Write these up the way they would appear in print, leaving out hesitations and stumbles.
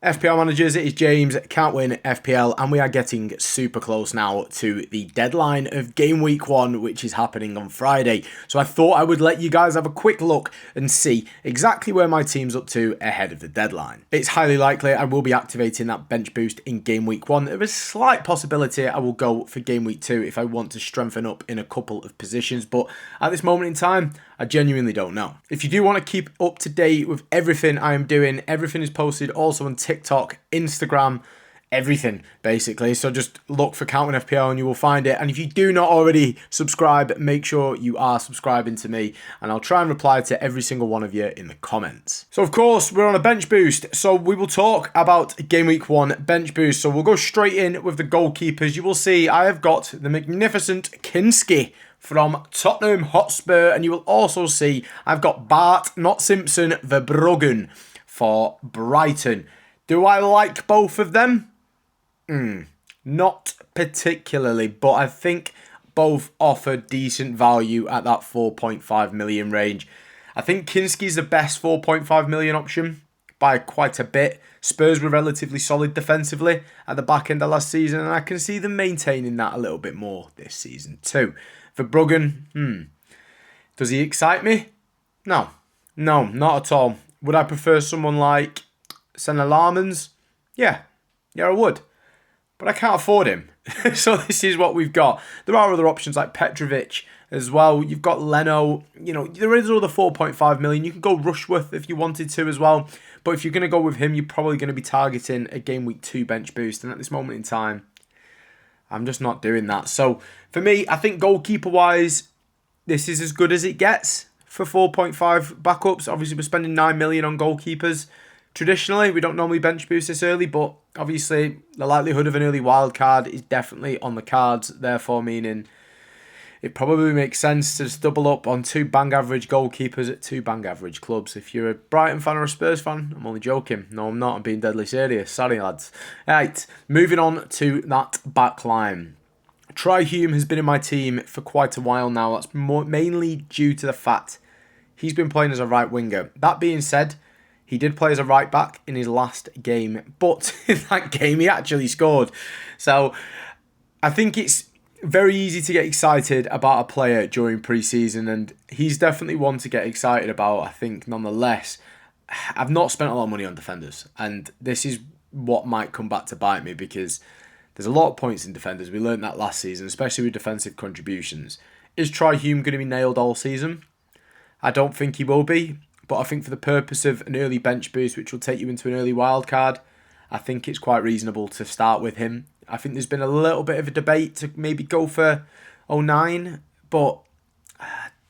FPL managers, it is James, can't win FPL, and we are getting super close now to the deadline of game week 1, which is happening on Friday. So I thought I would let you guys have a quick look and see exactly where my team's up to ahead of the deadline. It's highly likely I will be activating that bench boost in game week 1. There is a slight possibility I will go for game week 2 if I want to strengthen up in a couple of positions, but at this moment in time, I genuinely don't know. If you do want to keep up to date with everything I am doing, everything is posted also on TikTok, Instagram, everything basically. So just look for Counting FPL and you will find it. And if you do not already subscribe, make sure you are subscribing to me and I'll try and reply to every single one of you in the comments. So of course, we're on a bench boost. So we will talk about game week 1 bench boost. So we'll go straight in with the goalkeepers. You will see I have got the magnificent Kinski from Tottenham Hotspur, and you will also see I've got Bart, not Simpson, Verbruggen for Brighton. Do I like both of them? Not particularly, but I think both offer decent value at that 4.5 million range. I think Kinski's the best 4.5 million option by quite a bit. Spurs were relatively solid defensively at the back end of last season, and I can see them maintaining that a little bit more this season too. Verbruggen, does he excite me? No, not at all. Would I prefer someone like Senna Larmans? Yeah, I would. But I can't afford him. So this is what we've got. There are other options like Petrovic as well. You've got Leno. You know, there is other 4.5 million. You can go Rushworth if you wanted to as well. But if you're going to go with him, you're probably going to be targeting a game week 2 bench boost. And at this moment in time, I'm just not doing that. So for me, I think goalkeeper-wise, this is as good as it gets for 4.5 backups. Obviously, we're spending 9 million on goalkeepers. Traditionally, we don't normally bench boost this early, but obviously the likelihood of an early wild card is definitely on the cards, therefore meaning it probably makes sense to just double up on 2 bang average goalkeepers at 2 bang average clubs. If you're a Brighton fan or a Spurs fan, I'm only joking. No, I'm not. I'm being deadly serious. Sorry, lads. Right, moving on to that back line. Troy Hume has been in my team for quite a while now. That's mainly due to the fact he's been playing as a right winger. That being said, he did play as a right back in his last game, but in that game he actually scored. So I think it's very easy to get excited about a player during pre-season, and he's definitely one to get excited about, I think, nonetheless. I've not spent a lot of money on defenders, and this is what might come back to bite me because there's a lot of points in defenders. We learned that last season, especially with defensive contributions. Is Troy Hume going to be nailed all season? I don't think he will be, but I think for the purpose of an early bench boost, which will take you into an early wild card, I think it's quite reasonable to start with him. I think there's been a little bit of a debate to maybe go for 09, but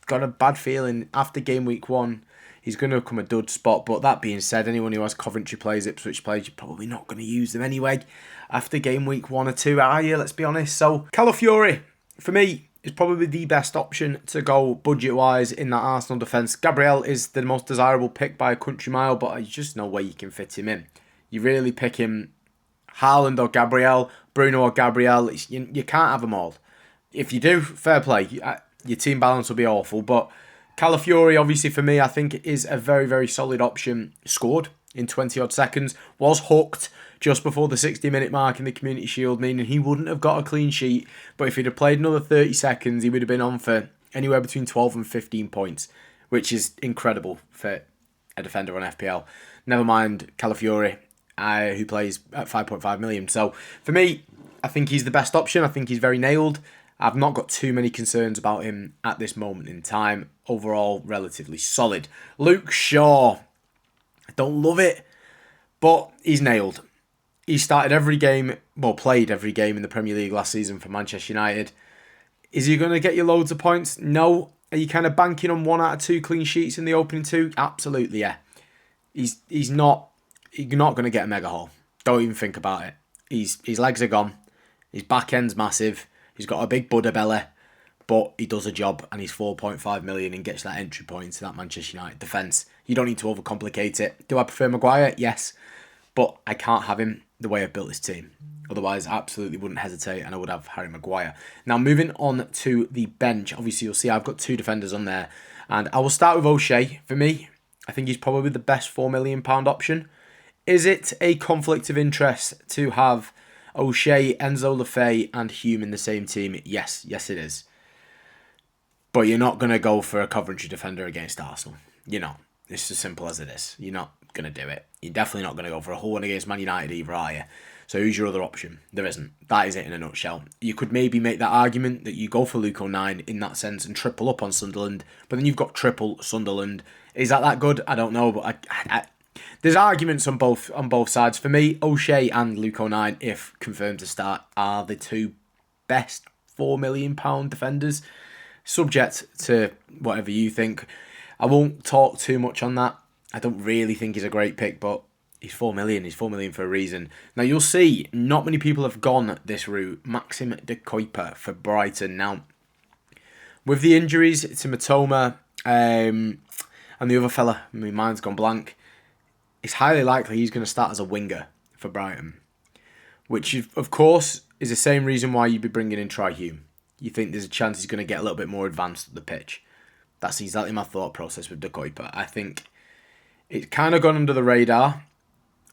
got a bad feeling after game week 1, he's going to come a dud spot. But that being said, anyone who has Coventry plays, Ipswich plays, you're probably not going to use them anyway after game week 1 or 2, are you? Let's be honest. So Calafiori, for me, is probably the best option to go budget-wise in that Arsenal defence. Gabriel is the most desirable pick by a country mile, but there's just no way you can fit him in. You really pick him Haaland or Gabriel, Bruno or Gabriel. You can't have them all. If you do, fair play. Your team balance will be awful. But Calafiori, obviously for me, I think is a very, very solid option. Scored in 20-odd seconds. Was hooked just before the 60-minute mark in the Community Shield, meaning he wouldn't have got a clean sheet. But if he'd have played another 30 seconds, he would have been on for anywhere between 12 and 15 points, which is incredible for a defender on FPL. Never mind Calafiori, who plays at 5.5 million. So for me, I think he's the best option. I think he's very nailed. I've not got too many concerns about him at this moment in time. Overall, relatively solid. Luke Shaw. I don't love it, but he's nailed. He started every game, well, played every game in the Premier League last season for Manchester United. Is he going to get you loads of points? No. Are you kind of banking on 1 out of 2 clean sheets in the opening 2? Absolutely, yeah. He's not going to get a mega haul. Don't even think about it. His legs are gone. His back end's massive. He's got a big Buddha belly, but he does a job and he's 4.5 million and gets that entry point into that Manchester United defence. You don't need to overcomplicate it. Do I prefer Maguire? Yes. But I can't have him the way I've built this team. Otherwise, I absolutely wouldn't hesitate and I would have Harry Maguire. Now, moving on to the bench. Obviously, you'll see I've got 2 defenders on there. And I will start with O'Shea. For me, I think he's probably the best £4 million option. Is it a conflict of interest to have O'Shea, Enzo Lefebvre and Hume in the same team? Yes, it is. But you're not going to go for a Coventry defender against Arsenal. You're not. It's as simple as it is. You're not going to do it. You're definitely not going to go for a Hull one against Man United either, are you? So who's your other option? There isn't. That is it in a nutshell. You could maybe make that argument that you go for Luke O'Nien in that sense and triple up on Sunderland, but then you've got triple Sunderland. Is that good? I don't know, but there's arguments on both sides. For me, O'Shea and Luke O'Nien, if confirmed to start, are the two best £4 million defenders. Subject to whatever you think. I won't talk too much on that. I don't really think he's a great pick, but he's 4 million. He's 4 million for a reason. Now, you'll see not many people have gone this route. Maxim de Kuiper for Brighton. Now, with the injuries to Matoma and the other fella, my mind's gone blank, it's highly likely he's going to start as a winger for Brighton. Which, of course, is the same reason why you'd be bringing in Troy Hume. You think there's a chance he's going to get a little bit more advanced at the pitch. That's exactly my thought process with De Kuiper. I think it's kind of gone under the radar.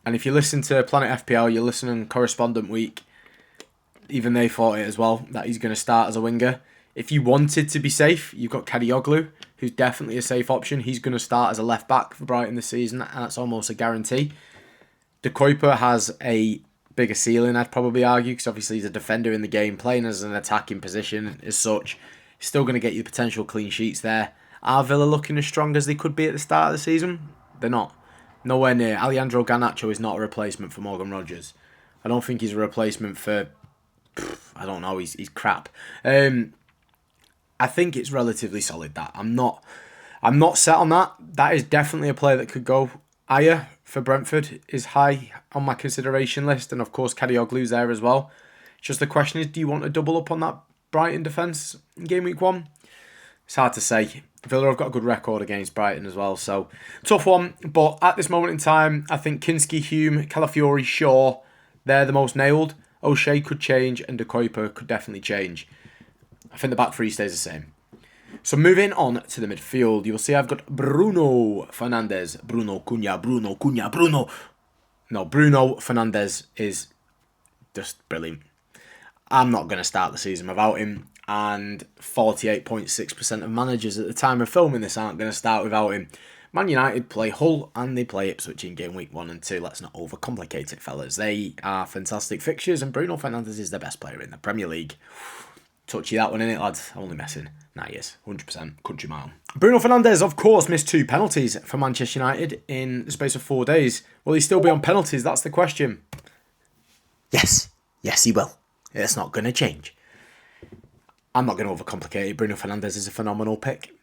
And if you listen to Planet FPL, you're listening Correspondent Week, even they thought it as well, that he's going to start as a winger. If you wanted to be safe, you've got Kadioglu, who's definitely a safe option. He's going to start as a left-back for Brighton this season, and that's almost a guarantee. De Kuiper has a bigger ceiling, I'd probably argue, because obviously he's a defender in the game, playing as an attacking position as such. He's still going to get you potential clean sheets there. Are Villa looking as strong as they could be at the start of the season? They're not. Nowhere near. Alejandro Garnacho is not a replacement for Morgan Rogers. I don't think he's a replacement for... I don't know, he's crap. I think it's relatively solid, that. I'm not set on that. That is definitely a player that could go higher for Brentford, is high on my consideration list, and of course Kadioglu's there as well. Just the question is, do you want to double up on that Brighton defence in game week 1? It's hard to say. Villa have got a good record against Brighton as well, so tough one. But at this moment in time, I think Kinski, Hume, Calafiori, Shaw, they're the most nailed. O'Shea could change and De Kuiper could definitely change. I think the back three stays the same. So moving on to the midfield, you'll see I've got Bruno Fernandes. Bruno Cunha. No, Bruno Fernandes is just brilliant. I'm not going to start the season without him. And 48.6% of managers at the time of filming this aren't going to start without him. Man United play Hull and they play Ipswich in game week 1 and 2. Let's not overcomplicate it, fellas. They are fantastic fixtures and Bruno Fernandes is the best player in the Premier League. Touchy that one, innit, lads? Only messing. Nah, yes, 100%. Country mile. Bruno Fernandes, of course, missed 2 penalties for Manchester United in the space of 4 days. Will he still be on penalties? That's the question. Yes, he will. It's not going to change. I'm not going to overcomplicate it. Bruno Fernandes is a phenomenal pick.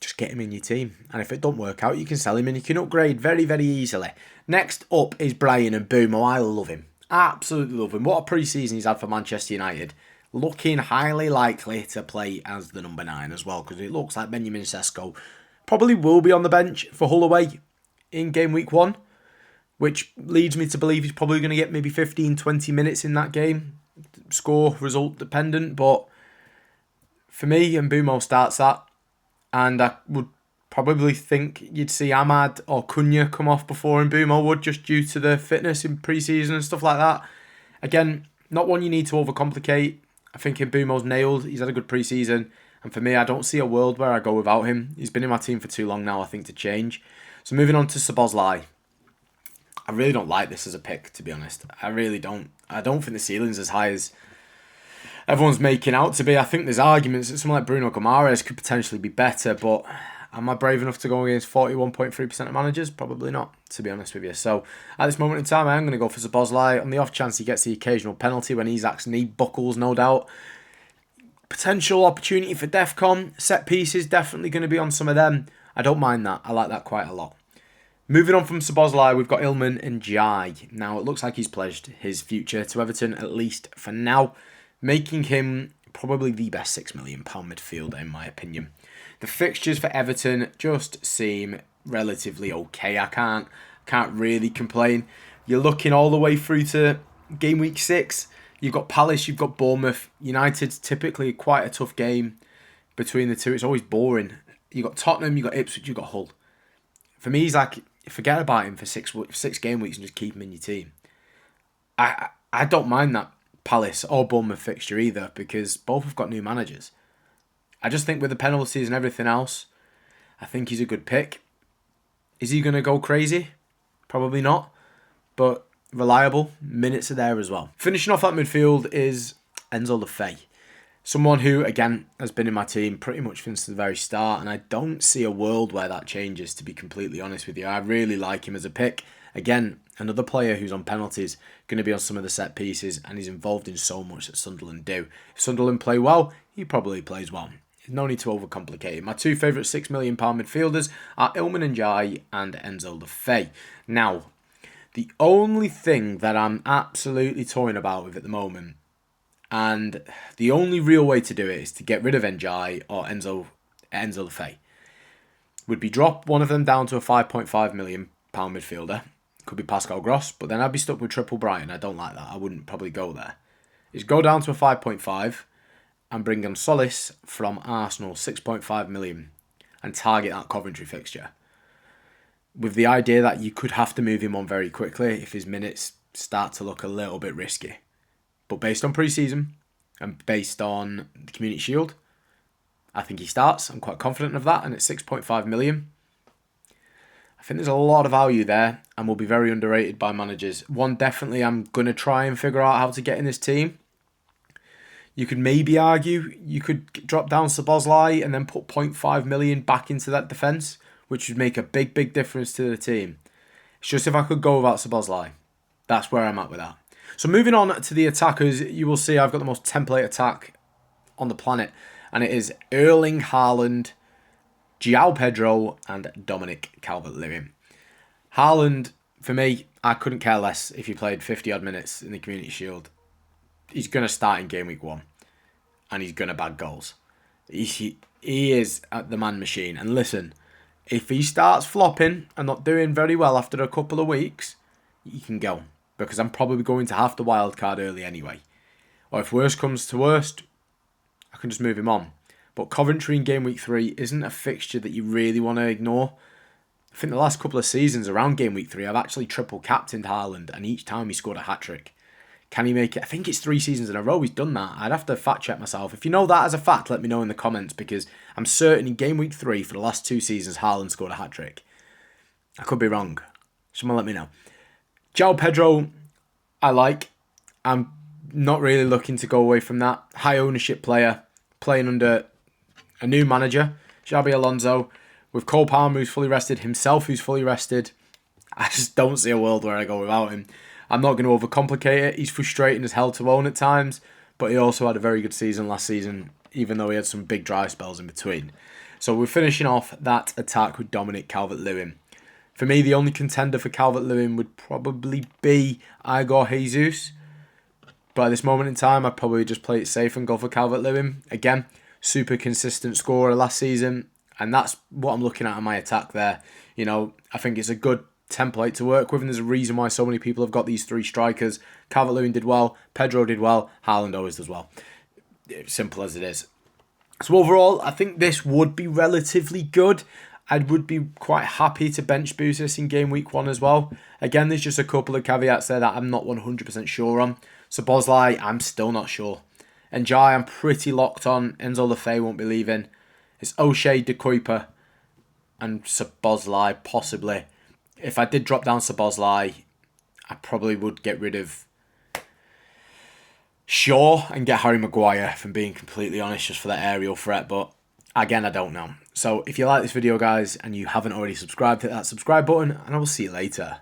Just get him in your team. And if it don't work out, you can sell him and you can upgrade very, very easily. Next up is Brian Mbeumo. I love him. Absolutely love him. What a pre-season he's had for Manchester United. Looking highly likely to play as the number 9 as well, because it looks like Benjamin Sesko probably will be on the bench for Hull away in game week 1, which leads me to believe he's probably going to get maybe 15-20 minutes in that game. Score, result dependent, but for me, Mbeumo starts that, and I would probably think you'd see Ahmad or Cunha come off before Mbeumo would, just due to the fitness in pre-season and stuff like that. Again, not one you need to overcomplicate. I think Mbeumo's nailed. He's had a good pre-season. And for me, I don't see a world where I go without him. He's been in my team for too long now, I think, to change. So moving on to Szoboszlai. I really don't like this as a pick, to be honest. I really don't. I don't think the ceiling's as high as everyone's making out to be. I think there's arguments that someone like Bruno Guimaraes could potentially be better, but am I brave enough to go against 41.3% of managers? Probably not, to be honest with you. So at this moment in time, I am going to go for Szoboszlai. On the off chance he gets the occasional penalty when Isak's knee buckles, no doubt. Potential opportunity for DEFCON. Set pieces, definitely going to be on some of them. I don't mind that. I like that quite a lot. Moving on from Szoboszlai, we've got Ilman and Jai. Now, it looks like he's pledged his future to Everton, at least for now, making him probably the best £6 million midfielder, in my opinion. The fixtures for Everton just seem relatively okay. I can't really complain. You're looking all the way through to game week 6. You've got Palace, you've got Bournemouth. United's typically quite a tough game between the two. It's always boring. You've got Tottenham, you've got Ipswich, you've got Hull. For me, he's like forget about him for six game weeks and just keep him in your team. I don't mind that Palace or Bournemouth fixture either, because both have got new managers. I just think with the penalties and everything else, I think he's a good pick. Is he going to go crazy? Probably not, but reliable. Minutes are there as well. Finishing off that midfield is Enzo Lefebvre. Someone who, again, has been in my team pretty much since the very start, and I don't see a world where that changes, to be completely honest with you. I really like him as a pick. Again, another player who's on penalties, going to be on some of the set pieces, and he's involved in so much that Sunderland do. If Sunderland play well, he probably plays well. There's no need to overcomplicate it. My two favourite £6 million midfielders are Iliman Ndiaye and Enzo Lefebvre. Now, the only thing that I'm absolutely toying about with at the moment, and the only real way to do it is to get rid of Ndiaye or Enzo Lefebvre, would be drop one of them down to a £5.5 million midfielder. Could be Pascal Gross, but then I'd be stuck with triple Brighton. I don't like that. I wouldn't probably go there. Is go down to a 5.5 and bring on Solis from Arsenal, 6.5 million, and target that Coventry fixture. With the idea that you could have to move him on very quickly if his minutes start to look a little bit risky. But based on pre-season and based on the Community Shield, I think he starts. I'm quite confident of that, and it's 6.5 million. I think there's a lot of value there and will be very underrated by managers. One, definitely I'm going to try and figure out how to get in this team. You could maybe argue you could drop down Szoboszlai and then put 0.5 million back into that defence, which would make a big, big difference to the team. It's just if I could go without Szoboszlai. That's where I'm at with that. So moving on to the attackers, you will see I've got the most template attack on the planet. And it is Erling Haaland, João Pedro and Dominic Calvert-Lewin. Haaland, for me, I couldn't care less if he played 50-odd minutes in the Community Shield. He's going to start in game week 1. And he's going to bag goals. He is the man machine. And listen, if he starts flopping and not doing very well after a couple of weeks, he can go. Because I'm probably going to have to wildcard early anyway. Or if worst comes to worst, I can just move him on. But Coventry in game week 3 isn't a fixture that you really want to ignore. I think the last couple of seasons around game week 3, I've actually triple captained Haaland, and each time he scored a hat-trick. Can he make it? I think it's 3 seasons in a row he's done that. I'd have to fact check myself. If you know that as a fact, let me know in the comments, because I'm certain in game week 3 for the last 2 seasons, Haaland scored a hat-trick. I could be wrong. Someone let me know. João Pedro, I like. I'm not really looking to go away from that. High ownership player, playing under a new manager, Xabi Alonso, with Cole Palmer who's fully rested, himself who's fully rested. I just don't see a world where I go without him. I'm not going to overcomplicate it. He's frustrating as hell to own at times, but he also had a very good season last season, even though he had some big dry spells in between. So we're finishing off that attack with Dominic Calvert-Lewin. For me, the only contender for Calvert-Lewin would probably be Igor Jesus. But at this moment in time, I'd probably just play it safe and go for Calvert-Lewin. Again, super consistent scorer last season. And that's what I'm looking at in my attack there. You know, I think it's a good template to work with. And there's a reason why so many people have got these 3 strikers. Calvert-Lewin did well. Pedro did well. Haaland always does well. Simple as it is. So overall, I think this would be relatively good. I would be quite happy to bench boost this in game week 1 as well. Again, there's just a couple of caveats there that I'm not 100% sure on. Szoboszlai, I'm still not sure. Ndiaye, I'm pretty locked on. Enzo Lefebvre won't be leaving. It's O'Shea, Goalkeeper, and Szoboszlai, possibly. If I did drop down Szoboszlai, I probably would get rid of Shaw and get Harry Maguire, if I'm being completely honest, just for that aerial threat. But again, I don't know. So if you like this video, guys, and you haven't already subscribed, hit that subscribe button, and I will see you later.